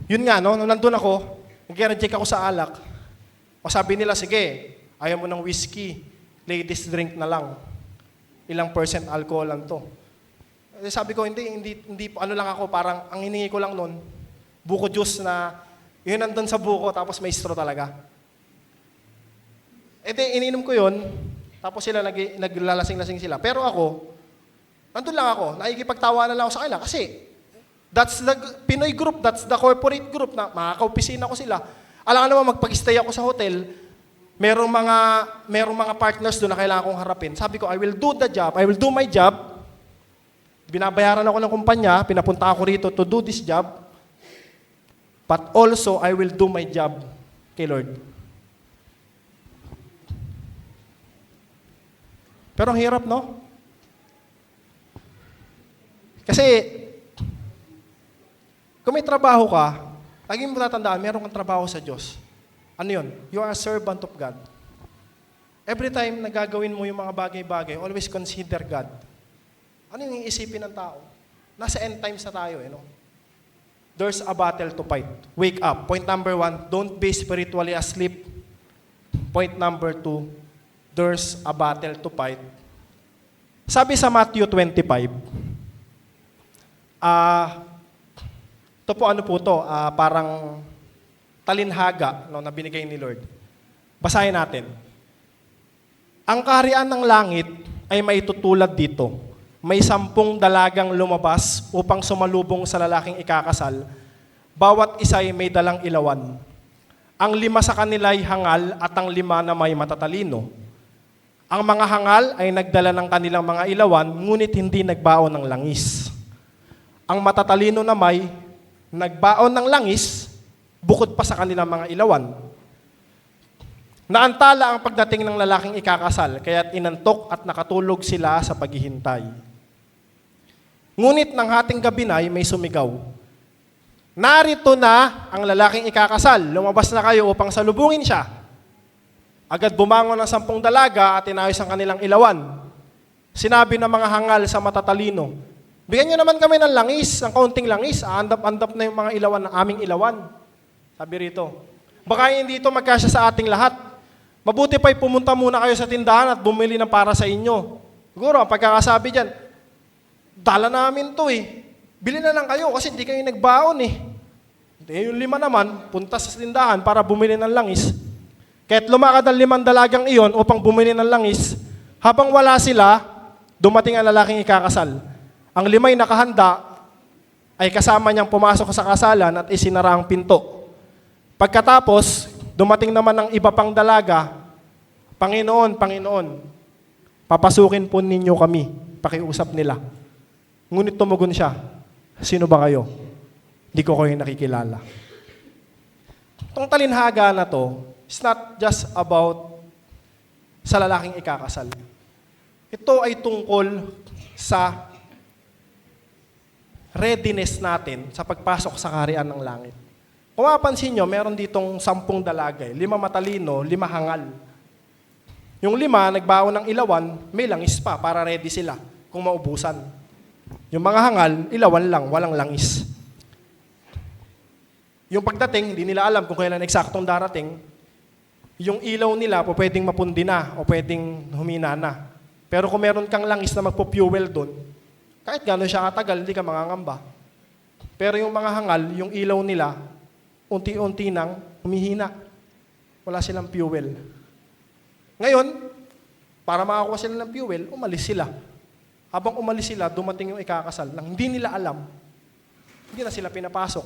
Yun nga, no? Nung nandun ako, nag-reject ako sa alak. O sabi nila, sige, ayaw mo ng whiskey, ladies drink na lang. Ilang % alcohol lang to. Sabi ko, hindi, ano lang ako, parang ang hiningi ko lang nun, buko juice na, yun nandun sa buko, tapos may straw talaga. Iniinom ko yun, tapos sila naglalasing-lasing sila. Pero ako, nandun lang ako, nakikipagtawanan lang ako sa kanila, kasi that's the Pinoy group, that's the corporate group na makaka-opisina ko sila. Alam ka naman, magpag-stay ako sa hotel, merong mga partners doon na kailangan kong harapin. Sabi ko, I will do the job, I will do my job. Binabayaran ako ng kumpanya, pinapunta ako rito to do this job. But also, I will do my job kay Lord. Pero ang hirap, no? Kasi, kung may trabaho ka, lagi mo tatandaan, meron kang trabaho sa Diyos. Ano yun? You are a servant of God. Every time na gagawin mo yung mga bagay-bagay, always consider God. Ano yung iisipin ng tao? Nasa end times na tayo, no? There's a battle to fight. Wake up. Point number 1, don't be spiritually asleep. Point number 2, there's a battle to fight. Sabi sa Matthew 25, ito po ano po to, parang talinhaga no, na binigay ni Lord. Basahin natin. Ang kaharian ng langit ay maitutulad dito. May 10 dalagang lumabas upang sumalubong sa lalaking ikakasal. Bawat isa ay may dalang ilawan. Ang 5 sa kanila ay hangal at ang 5 na may matatalino. Ang mga hangal ay nagdala ng kanilang mga ilawan, ngunit hindi nagbaon ng langis. Ang matatalino na may nagbaon ng langis, bukod pa sa kanilang mga ilawan. Naantala ang pagdating ng lalaking ikakasal, kaya't inantok at nakatulog sila sa paghihintay. Ngunit ng hating gabi na ay may sumigaw. Narito na ang lalaking ikakasal, lumabas na kayo upang salubungin siya. Agad bumangon ang 10 dalaga at inayos ang kanilang ilawan. Sinabi ng mga hangal sa matatalino, bigyan niyo naman kami ng langis, ng kaunting langis, aandap-andap na yung mga ilawan ng aming ilawan. Sabi rito, baka hindi ito magkasya sa ating lahat. Mabuti pa'y pumunta muna kayo sa tindahan at bumili ng para sa inyo. Siguro, ang pagkakasabi dyan, dala namin to eh. Bili na lang kayo kasi hindi kayo nagbaon eh. Yung 5 naman, punta sa tindahan para bumili ng langis. Kaya't lumakad ang 5 dalagang iyon upang bumili ng langis. Habang wala sila, dumating ang lalaking ikakasal. Ang 5 ay nakahanda ay kasama niyang pumasok sa kasalan at isinara ang pinto. Pagkatapos, dumating naman ang iba pang dalaga, Panginoon, Panginoon, papasukin po ninyo kami, pakiusap nila. Ngunit tumugon siya, sino ba kayo? Hindi ko kayo nakikilala. Itong talinhaga na to, it's not just about sa lalaking ikakasal. Ito ay tungkol sa readiness natin sa pagpasok sa kaharian ng langit. Kung mapapansin nyo, meron ditong 10 dalaga, 5 matalino, 5 hangal. Yung 5, nagbaon ng ilawan, may langis pa para ready sila kung maubusan. Yung mga hangal, ilawan lang, walang langis. Yung pagdating, hindi nila alam kung kailan eksaktong darating, yung ilaw nila po pwedeng mapundi na o pwedeng humina na. Pero kung meron kang langis na magpo-fuel doon, kahit gano'n siya katagal, hindi ka mangangamba. Pero yung mga hangal, yung ilaw nila, unti-unti nang humihina. Wala silang fuel. Ngayon, para makakuha sila ng fuel, umalis sila. Habang umalis sila, dumating yung ikakasal nang hindi nila alam. Hindi na sila pinapasok.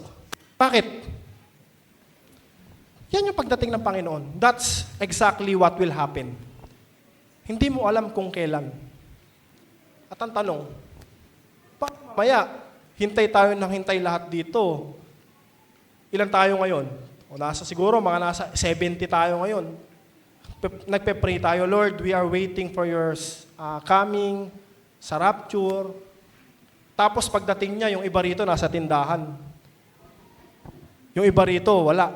Bakit? Yan yung pagdating ng Panginoon. That's exactly what will happen. Hindi mo alam kung kailan. At ang tanong, mamaya, hintay tayo ng hintay lahat dito. Ilan tayo ngayon? O siguro mga nasa 70 tayo ngayon. Nagpe-pray tayo, Lord, we are waiting for your coming sa rapture. Tapos pagdating niya, yung iba rito nasa tindahan. Yung iba rito, wala.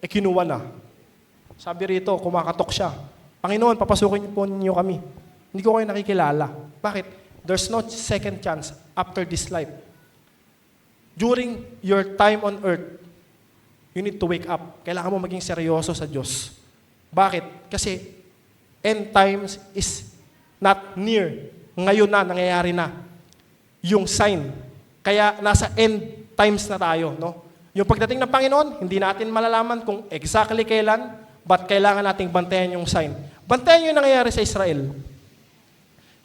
Kinuha na. Sabi rito, kumakatok siya. Panginoon, papasukin po ninyo kami. Hindi ko kayo nakikilala. Bakit? There's no second chance after this life. During your time on earth, you need to wake up. Kailangan mo maging seryoso sa Diyos. Bakit? Kasi end times is not near. Ngayon na, nangyayari na. Yung sign. Kaya nasa end times na tayo. No? Yung pagdating ng Panginoon, hindi natin malalaman kung exactly kailan, but kailangan nating bantayan yung sign. Bantayan yung nangyayari sa Israel.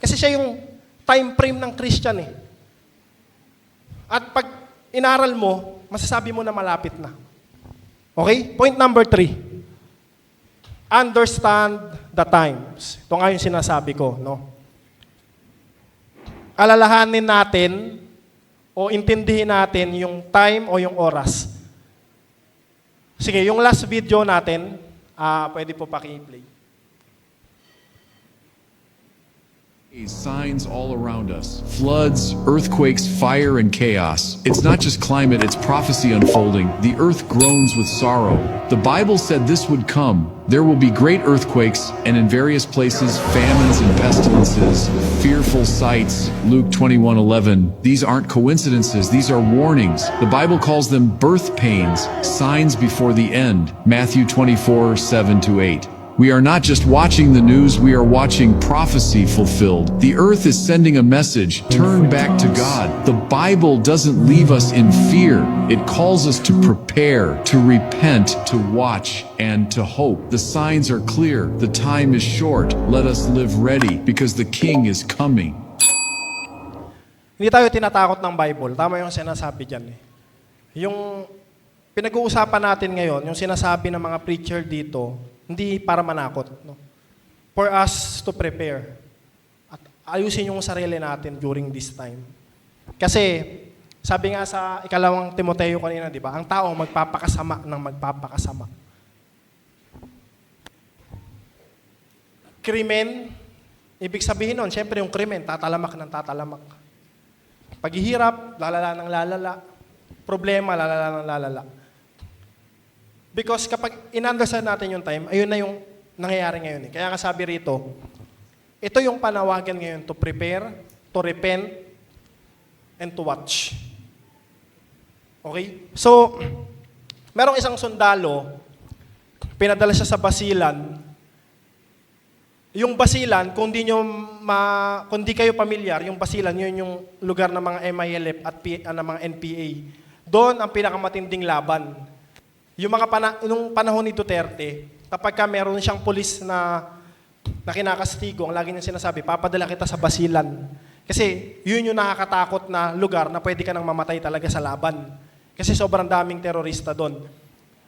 Kasi siya yung time frame ng Christian eh. At pag inaral mo, masasabi mo na malapit na. Okay? Point number 3. Understand the times. Ito nga yung sinasabi ko, no? Alalahanin natin o intindihin natin yung time o yung oras. Sige, yung last video natin, pwede po paki-play. Signs all around us. Floods, earthquakes, fire, and chaos. It's not just climate, it's prophecy unfolding. The earth groans with sorrow. The Bible said this would come. There will be great earthquakes, and in various places, famines and pestilences, fearful sights. Luke 21:11. These aren't coincidences, these are warnings. The Bible calls them birth pains, signs before the end. Matthew 24:7-8. We are not just watching the news, we are watching prophecy fulfilled. The earth is sending a message, turn back to God. The Bible doesn't leave us in fear. It calls us to prepare, to repent, to watch, and to hope. The signs are clear, the time is short. Let us live ready, because the King is coming. Hindi tayo tinatakot ng Bible. Tama yung sinasabi dyan eh. Yung pinag-uusapan natin ngayon, yung sinasabi ng mga preacher dito, hindi para manakot. No? For us to prepare. At ayusin yung sarili natin during this time. Kasi, sabi nga sa ikalawang Timoteo kanina, di ba? Ang tao magpapakasama ng magpapakasama. Krimen, ibig sabihin nun, syempre yung krimen, tatalamak ng tatalamak. Paghihirap, lalala ng lalala. Problema, lalala ng lalala. Because kapag in-understand natin yung time, ayun na yung nangyayari ngayon. Kaya nga sabi rito, ito yung panawagan ngayon to prepare, to repent, and to watch. Okay? So, merong isang sundalo, pinadala siya sa Basilan. Yung Basilan, kung di kayo pamilyar, yung Basilan, yun yung lugar ng mga MILF at ng mga NPA. Doon ang pinakamatinding laban. Yung nung panahon ni Duterte, kapag meron siyang pulis na kinakastigo, ang lagi niya sinasabi, papadala kita sa Basilan. Kasi yun yung nakakatakot na lugar na pwede ka nang mamatay talaga sa laban. Kasi sobrang daming terorista doon.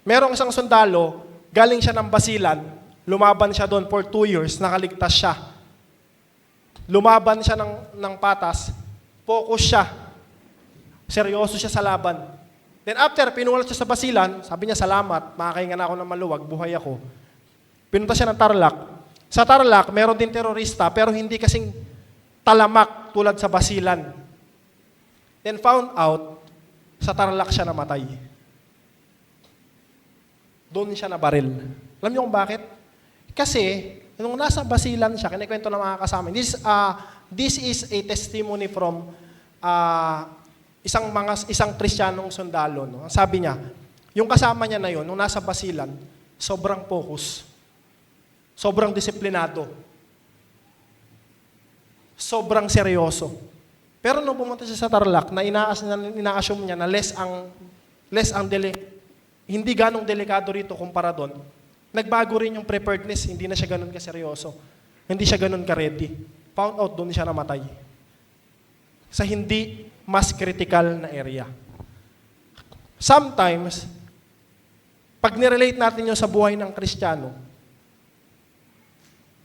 Merong isang sundalo, galing siya ng Basilan, lumaban siya doon for 2 years, nakaligtas siya. Lumaban siya ng patas, focus siya, seryoso siya sa laban. Then after, pinulat siya sa Basilan, sabi niya, salamat, makakahinga na ako ng maluwag, buhay ako. Pinunta siya ng Tarlac. Sa Tarlac, meron din terorista, pero hindi kasing talamak tulad sa Basilan. Then found out, sa Tarlac siya namatay. Doon siya nabaril. Alam niyo kung bakit? Kasi, nung nasa Basilan siya, kinikwento ng mga kasama, this is a testimony from isang Kristiyanong sundalo, no? Sabi niya, yung kasama niya na yun, nung nasa Basilan, sobrang focus, sobrang disiplinado, sobrang seryoso. Pero nung pumunta siya sa Tarlac, na ina-assume niya na hindi ganong delikado rito kumpara doon, nagbago rin yung preparedness, hindi na siya ganon kaseryoso, hindi siya ganon ka-ready. Found out, doon siya namatay. Sa hindi mas critical na area. Sometimes, pag nirelate natin yun sa buhay ng Kristiyano,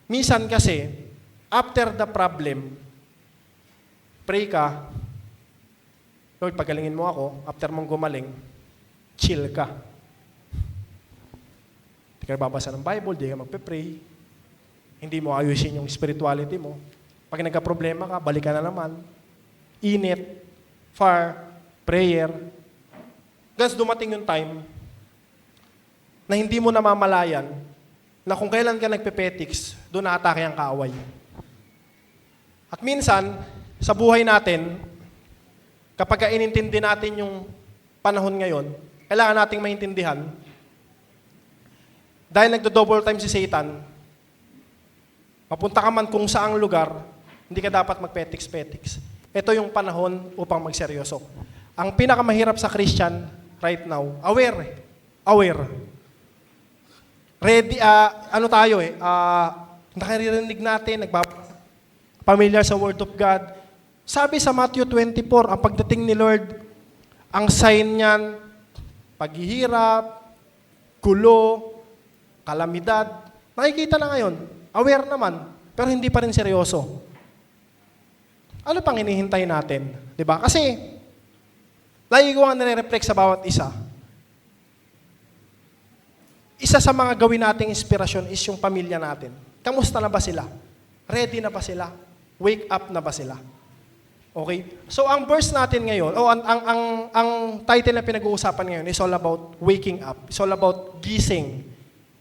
minsan kasi, after the problem, pray ka, Lord, pagalingin mo ako, after mong gumaling, chill ka. Hindi ka babasa ng Bible, hindi ka magpe-pray. Hindi mo ayusin yung spirituality mo. Pag nagka-problema ka, balik ka na naman. Init, fire, prayer. Hanggang dumating yung time na hindi mo namamalayan na kung kailan ka nagpe-petics, doon na-atake ang kaaway. At minsan, sa buhay natin, kapag inintindi natin yung panahon ngayon, kailangan nating maintindihan, dahil nagdo-double time si Satan, mapunta ka man kung saang lugar, hindi ka dapat mag-petics-petics. Ito yung panahon upang magseryoso. Ang pinakamahirap sa Christian right now, aware. Ready, nakaririnig natin, familiar sa Word of God. Sabi sa Matthew 24, ang pagdating ni Lord, ang sign niyan, paghihirap, gulo, kalamidad. Nakikita na ngayon, aware naman, pero hindi pa rin seryoso. Ano pang hinihintay natin? Diba? Kasi, lagi ko nga nire-reflect sa bawat isa. Isa sa mga gawin nating inspirasyon is yung pamilya natin. Kamusta na ba sila? Ready na ba sila? Wake up na ba sila? Okay? So ang verse natin ngayon, ang title na pinag-uusapan ngayon is all about waking up. It's all about gising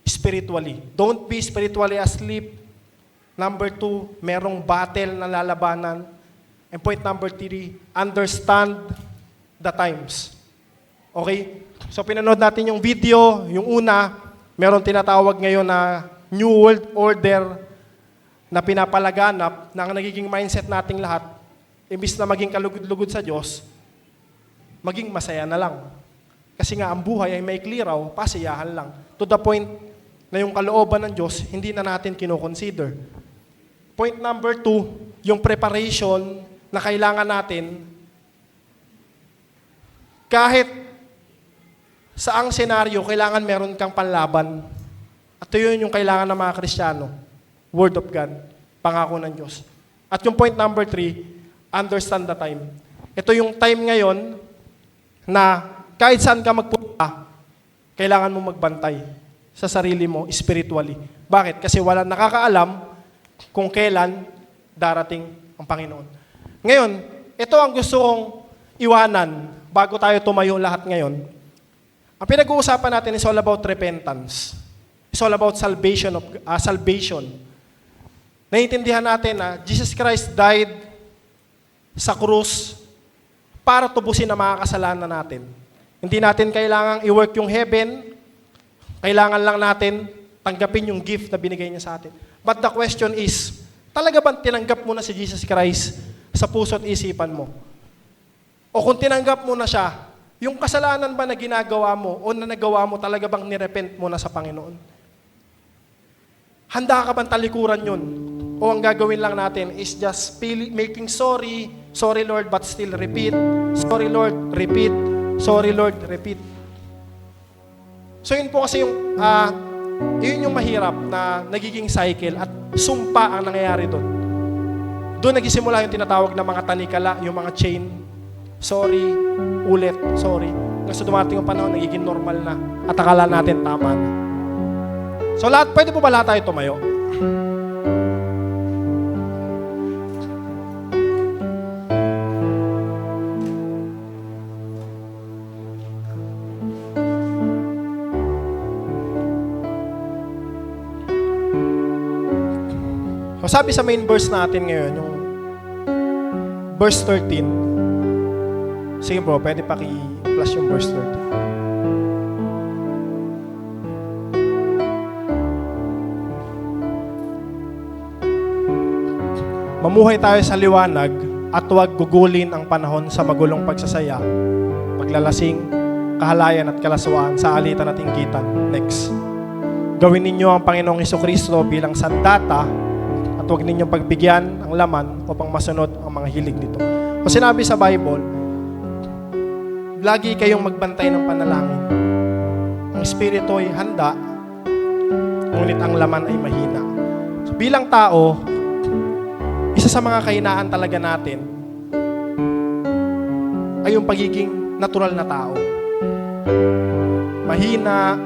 spiritually. Don't be spiritually asleep. Number 2, merong battle na lalabanan. And point number 3, understand the times. Okay? So pinanood natin yung video, yung una, meron tinatawag ngayon na New World Order na pinapalaganap na ang nagiging mindset nating lahat, imbis na maging kalugod-lugod sa Diyos, maging masaya na lang. Kasi nga ang buhay ay may raw, pasiyahan lang. To the point na yung kalooban ng Diyos, hindi na natin kinoconsider. Point number 2, yung preparation na kailangan natin kahit saang senaryo, kailangan meron kang panlaban. At yun yung kailangan ng mga Kristiyano. Word of God. Pangako ng Diyos. At yung point number 3, understand the time. Ito yung time ngayon na kahit saan ka magpunta, kailangan mo magbantay sa sarili mo spiritually. Bakit? Kasi walang nakakaalam kung kailan darating ang Panginoon. Ngayon, ito ang gusto kong iwanan bago tayo tumayo lahat ngayon. Ang pinag-uusapan natin is all about repentance. It's all about salvation. Naiintindihan natin na Jesus Christ died sa krus para tubusin ang mga kasalanan natin. Hindi natin kailangang i-work yung heaven. Kailangan lang natin tanggapin yung gift na binigay niya sa atin. But the question is, talaga bang tinanggap mo na si Jesus Christ sa puso at isipan mo? O kung tinanggap mo na siya, yung kasalanan ba na ginagawa mo o na nagawa mo, talaga bang nirepent mo na sa Panginoon? Handa ka bang talikuran yun? O ang gagawin lang natin is just making sorry, sorry Lord, but still repeat, sorry Lord, repeat, sorry Lord, repeat. So yun po kasi yun yung mahirap na nagiging cycle at sumpa ang nangyayari doon. Doon nagsisimula yung tinatawag na mga tanikala, yung mga chain. Sorry, ulit, sorry. Kasi dumating yung panahon, nagiging normal na. At akala natin tama na. So pwede po ba lahat tayo tumayo? So sabi sa main verse natin ngayon, yung verse 13, sige bro, pwede paki-flash yung verse 13. Mamuhay tayo sa liwanag at huwag gugulin ang panahon sa magulong pagsasaya, paglalasing, kahalayan at kalaswaan sa alitan at inggitan. Next. Gawin ninyo ang Panginoong Hesukristo bilang sandata at huwag ninyong pagbigyan ang laman upang masunod ang mga hilig nito. O sinabi sa Bible, lagi kayong magbantay ng panalangin. Ang espiritu ay handa, ngunit ang laman ay mahina. So, bilang tao, isa sa mga kahinaan talaga natin ay yung pagiging natural na tao. Mahina,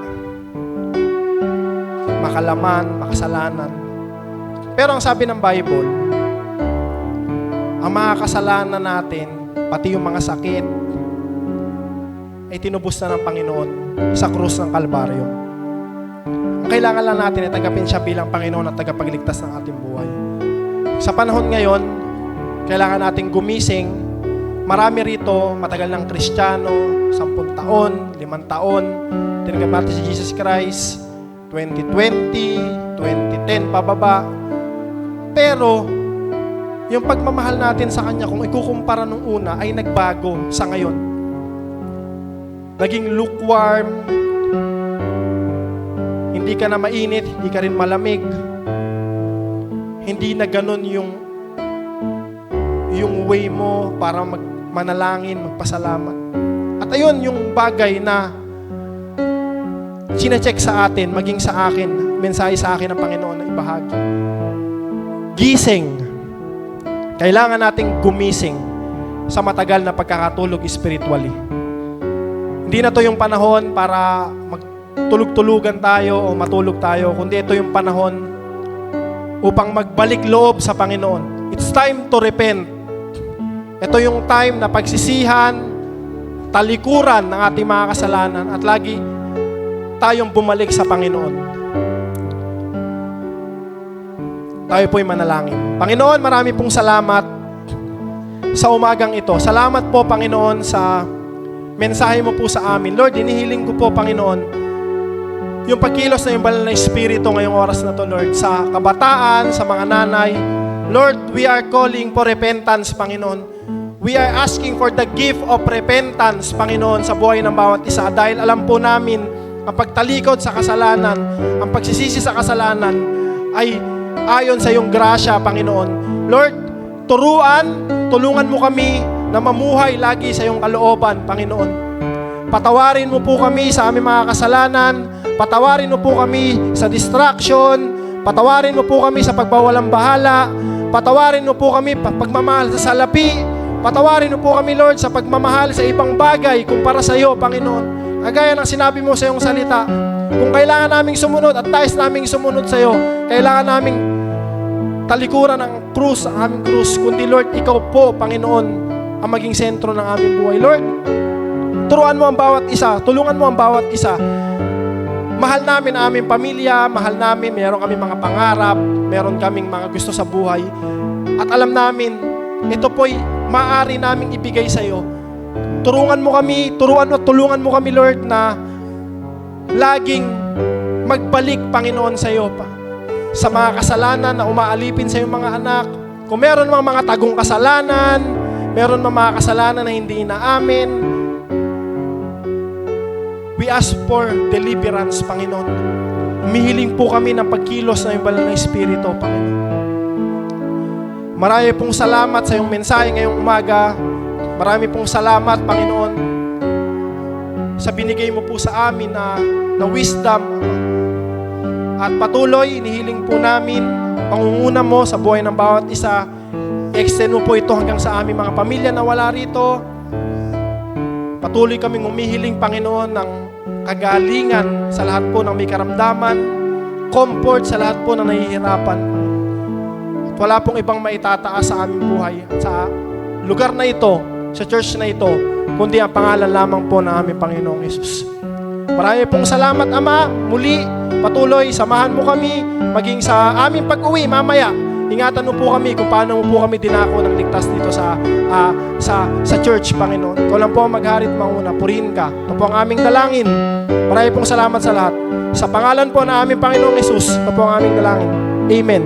makalaman, makasalanan. Pero ang sabi ng Bible, ang mga kasalanan natin, pati yung mga sakit, ay tinubos na ng Panginoon sa krus ng Kalbaryo. Ang kailangan lang natin ay tanggapin siya bilang Panginoon at tagapagligtas ng ating buhay. Sa panahon ngayon, kailangan nating gumising. Marami rito, matagal ng Kristiyano, 10 taon, 5 taon, tinanggap natin si Jesus Christ, 2020, 2010, pababa. Pero, yung pagmamahal natin sa Kanya, kung ikukumpara nung una, ay nagbago sa ngayon. Naging lukewarm, hindi ka na mainit, hindi ka rin malamig, hindi na ganun yung way mo para manalangin, magpasalamat. At ayun yung bagay na sinecheck sa atin, maging sa akin, mensahe sa akin ng Panginoon na ibahagi. Gising. Kailangan nating gumising sa matagal na pagkakatulog spiritually. Hindi na to yung panahon para magtulog-tulugan tayo o matulog tayo, kundi ito yung panahon upang magbalik loob sa Panginoon. It's time to repent. Ito yung time na pagsisihan, talikuran ng ating mga kasalanan at lagi tayong bumalik sa Panginoon. Tayo po'y manalangin. Panginoon, marami pong salamat sa umagang ito. Salamat po, Panginoon, sa mensahe mo po sa amin. Lord, hinihiling ko po, Panginoon, yung pagkilos na yung banal na Espiritu ngayong oras na to, Lord, sa kabataan, sa mga nanay. Lord, we are calling for repentance, Panginoon. We are asking for the gift of repentance, Panginoon, sa buhay ng bawat isa. Dahil alam po namin, ang pagtalikod sa kasalanan, ang pagsisisi sa kasalanan, ay ayon sa iyong grasya, Panginoon. Lord, tulungan mo kami na mamuhay lagi sa iyong kalooban, Panginoon. Patawarin mo po kami sa aming mga kasalanan, patawarin mo po kami sa distraction, patawarin mo po kami sa pagbawalang bahala, patawarin mo po kami pagmamahal sa salapi, patawarin mo po kami, Lord, sa pagmamahal sa ibang bagay kumpara sa iyo, Panginoon. Kagaya ng sinabi mo sa iyong salita, kung kailangan naming sumunod at tais naming sumunod sa iyo, kailangan naming talikuran ng krus, ang aming krus, kundi Lord, ikaw po, Panginoon, ang maging sentro ng aming buhay. Lord, turuan mo ang bawat isa, tulungan mo ang bawat isa. Mahal namin ang aming pamilya, mahal namin, meron kaming mga pangarap, meron kaming mga gusto sa buhay. At alam namin, ito po'y maaari naming ibigay sa iyo. Tulungan mo kami, Lord, na laging magbalik, Panginoon, sa iyo pa. Sa mga kasalanan na umaalipin sa iyong mga anak. Kung meron mga tagong kasalanan, meron mga kasalanan na hindi inaamin, we ask for deliverance, Panginoon. Humihiling po kami ng pagkilos ng iyong banal na Espiritu, Panginoon. Marami pong salamat sa iyong mensahe ngayong umaga. Marami pong salamat, Panginoon, sa binigay mo po sa amin na wisdom. At patuloy, inihiling po namin pangunguna mo sa buhay ng bawat isa. Extend mo po ito hanggang sa aming mga pamilya na wala rito. Patuloy kaming umihiling, Panginoon, ng kagalingan sa lahat po ng may karamdaman, comfort sa lahat po ng nahihirapan. At wala pong ibang maitataas sa aming buhay sa lugar na ito, sa church na ito, kundi ang pangalan lamang po ng aming Panginoong Yesus. Marami pong salamat, Ama. Muli, patuloy, samahan mo kami maging sa aming pag-uwi mamaya. Ingatan mo po kami kung paano mo po kami dinako ng ligtas dito sa church, Panginoon. Ikaw lang po ang maghari at mauna. Purihin ka. Ito po ang aming dalangin. Marami pong salamat sa lahat. Sa pangalan po ng aming Panginoong Yesus, ito po ang aming dalangin. Amen.